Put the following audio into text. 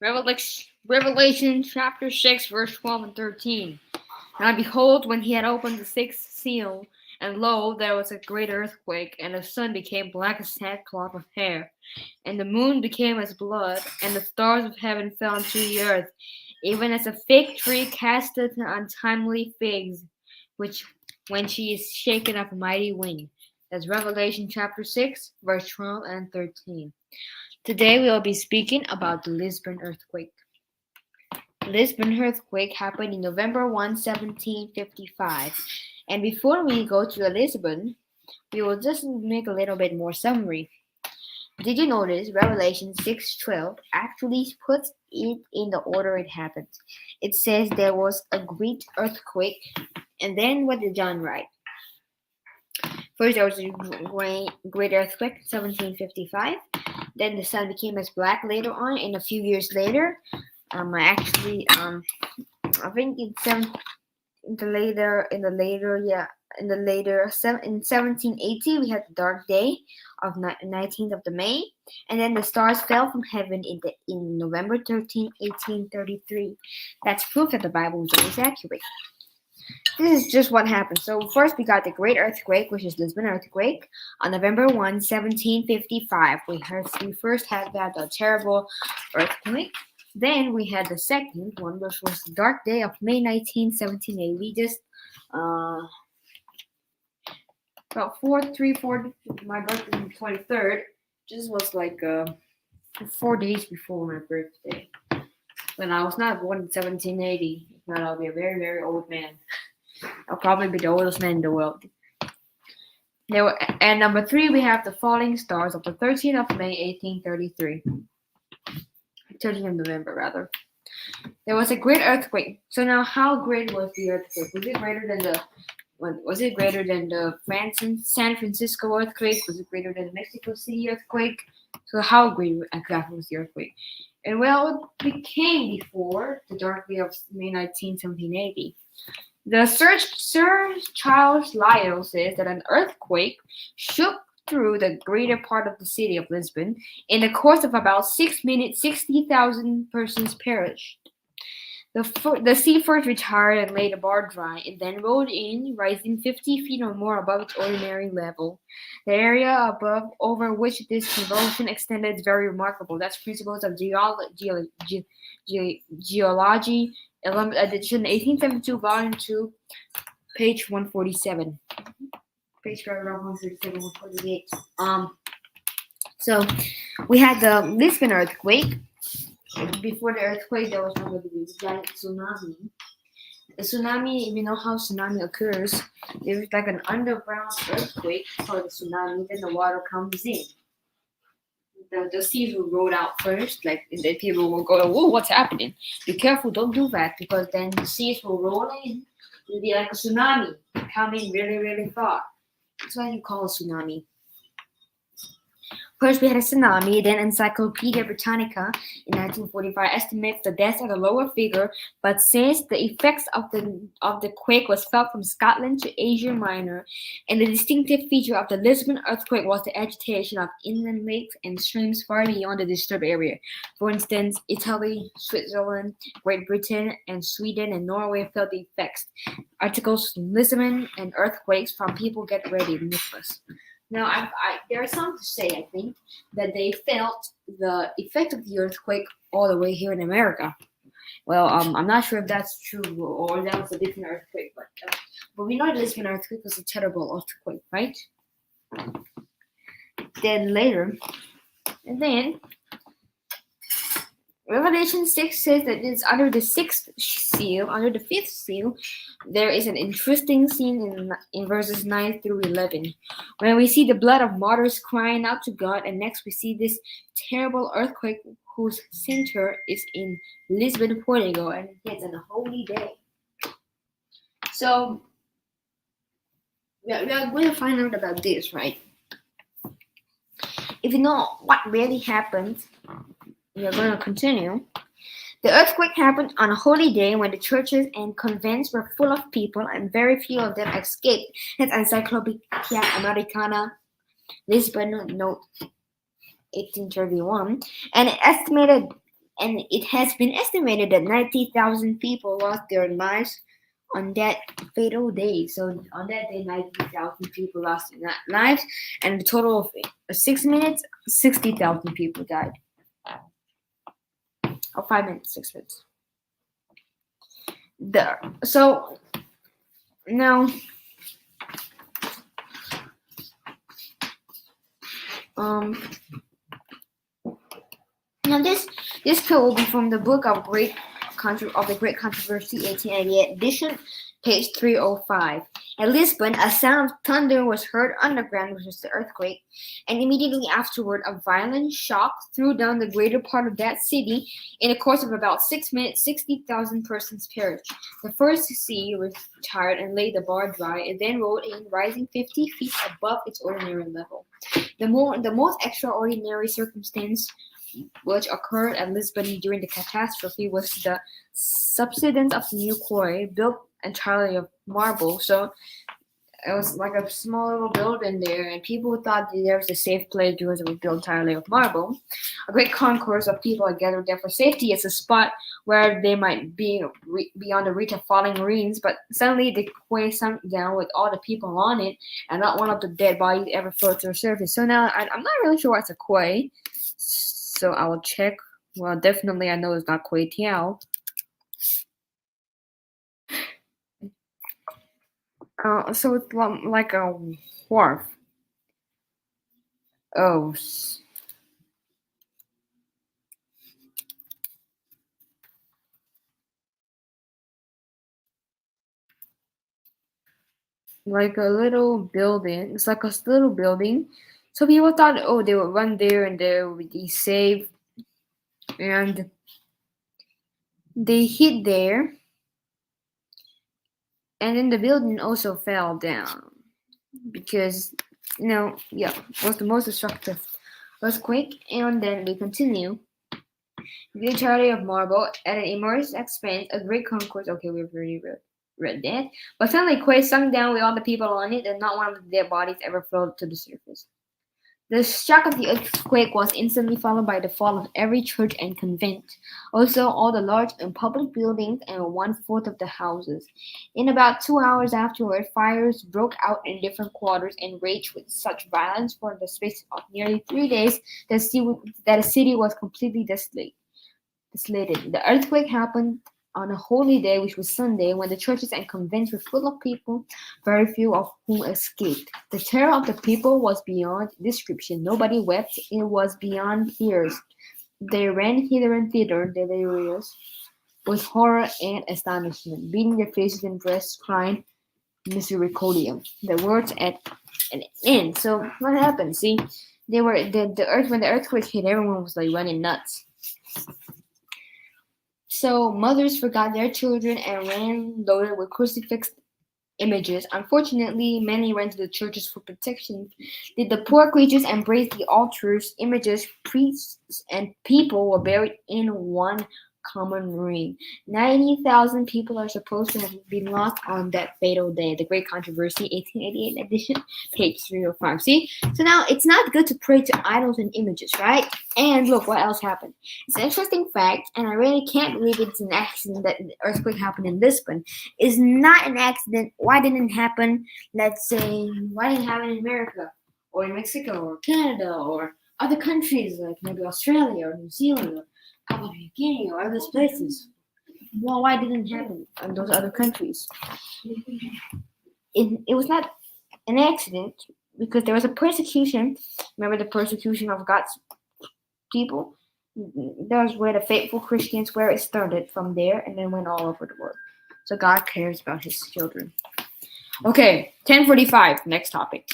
Revelation chapter 6, verse 12 and 13. Now behold, when he had opened the sixth seal, and lo, there was a great earthquake, and the sun became black as sackcloth of hair, and the moon became as blood, and the stars of heaven fell into the earth, even as a fig tree casteth untimely figs, which when she is shaken of a mighty wind. That's Revelation chapter 6, verse 12 and 13. Today we will be speaking about the Lisbon earthquake. The Lisbon earthquake happened in November 1755. And before we go to the Lisbon, we will just make a little bit more summary. Did you notice Revelation 6:12 actually puts it in the order it happened? It says there was a great earthquake, and then what did John write? First, there was a great earthquake, 1755. Then the sun became as black later on, and a few years later, I think in 1780 we had the dark day of 19th of the May, and then the stars fell from heaven in November 13, 1833. That's proof that the Bible is always accurate. This is just what happened. So first we got the Great Earthquake, which is Lisbon earthquake, on November 1, 1755. We first had the terrible earthquake. Then we had the second one, which was the dark day of May 19, 1780. Just about 4, my birthday is the 23rd. Just was like 4 days before my birthday. When I was not born in 1780. If not, I'll be a very, very old man. I'll probably be the oldest man in the world. And number 3, we have the falling stars of the 13th of May, 1833. 13th of November, rather. There was a great earthquake. So now, how great was the earthquake? Was it greater than the San Francisco earthquake? Was it greater than the Mexico City earthquake? So how great exactly was the earthquake? And well, it became before the dark day of May 19, 1780. The Sir Charles Lyell says that an earthquake shook through the greater part of the city of Lisbon. In the course of about 6 minutes, 60,000 persons perished. The sea first retired and laid the bar dry, and then rolled in, rising 50 feet or more above its ordinary level. The area over which this convulsion extended is very remarkable. That's Principles of Geology, edition 1872, volume 2, page 147. Page 147, 148. So we had the Lisbon earthquake. Before the earthquake, there was another giant tsunami. The tsunami, if you know how tsunami occurs, there's like an underground earthquake called the tsunami, then the water comes in. The seas will roll out first, like and then people will go, "Whoa, what's happening?" Be careful, don't do that, because then the seas will roll in. It'll be like a tsunami coming really, really far. That's why you call it tsunami. First, we had a tsunami, then Encyclopedia Britannica in 1945 estimates the deaths at a lower figure, but says the effects of the quake was felt from Scotland to Asia Minor, and the distinctive feature of the Lisbon earthquake was the agitation of inland lakes and streams far beyond the disturbed area. For instance, Italy, Switzerland, Great Britain, and Sweden and Norway felt the effects. Articles Lisbon and earthquakes from People Get Ready, Nicholas. Now, there are some to say, I think, that they felt the effect of the earthquake all the way here in America. Well, I'm not sure if that's true or that was a different earthquake, but we know the Lisbon earthquake was a terrible earthquake, right? Then Revelation 6 says that it's under the fifth seal, there is an interesting scene in verses 9 through 11, when we see the blood of martyrs crying out to God, and next we see this terrible earthquake whose center is in Lisbon, Portugal, and it's on a holy day. So, we are going to find out about this, right? If you know what really happened, we are going to continue. The earthquake happened on a holy day when the churches and convents were full of people and very few of them escaped. That's Encyclopedia Americana, Lisbon, note 1831. And and it has been estimated that 90,000 people lost their lives on that fatal day. So on that day, 90,000 people lost their lives, and a total of 6 minutes, 60,000 people died. Or 5 minutes, 6 minutes. So now, now this quote will be from the book of the Great Controversy, 1888 edition, page 305. At Lisbon, a sound of thunder was heard underground, which was the earthquake, and immediately afterward, a violent shock threw down the greater part of that city. In the course of about 6 minutes, 60,000 persons perished. The first sea retired and laid the bar dry. It then rolled in, rising 50 feet above its ordinary level. The most extraordinary circumstance which occurred at Lisbon during the catastrophe was the subsidence of the new quarry, built entirely of marble. So it was like a small little building there, and people thought that there was a safe place because it was built entirely of marble. A great concourse of people had gathered there for safety as a spot where they might be beyond the reach of falling rains. But suddenly the quay sunk down with all the people on it, and not one of the dead bodies ever floated to the surface. So now I'm not really sure what's a quay. So I will check. Well, definitely I know it's not Kway Teow. So it's like a wharf. Oh. Like a little building. It's like a little building. So people thought, oh, they would run there and they would be safe. And they hid there. And then the building also fell down. Because, it was the most destructive earthquake. And then we continue. The entirety of marble at an immense expense, a great concourse. Okay, we've already read that. But suddenly, quay sunk down with all the people on it, and not one of the dead bodies ever floated to the surface. The shock of the earthquake was instantly followed by the fall of every church and convent, also all the large and public buildings and 1/4 of the houses. In about 2 hours afterward, fires broke out in different quarters and raged with such violence for the space of nearly 3 days that the city was completely desolated. The earthquake happened on a holy day, which was Sunday, when the churches and convents were full of people, very few of whom escaped. The terror of the people was beyond description. Nobody wept. It was beyond tears. They ran hither and thither, delirious with horror and astonishment, beating their faces and breasts, crying misericordiam. The words at an end. So what happened? See, they were when the earthquake hit, everyone was like running nuts. So mothers forgot their children and ran loaded with crucifix images. Unfortunately, many ran to the churches for protection. Did the poor creatures embrace the altars, images, priests, and people were buried in one common ring. 90,000 people are supposed to have been lost on that fatal day. The Great Controversy, 1888 edition, page 305. See? So now it's not good to pray to idols and images, right? And look what else happened. It's an interesting fact, and I really can't believe it's an accident that the earthquake happened in Lisbon. It's not an accident. Why didn't it happen, let's say, why didn't it happen in America? Or in Mexico, or Canada, or other countries, like maybe Australia, or New Zealand, or Papua New Guinea, or other places? Well, why didn't it happen in those other countries? It was not an accident, because there was a persecution. Remember the persecution of God's people? That was where the faithful Christians, where it started from there, and then went all over the world. So God cares about his children. Okay, 10:45, next topic.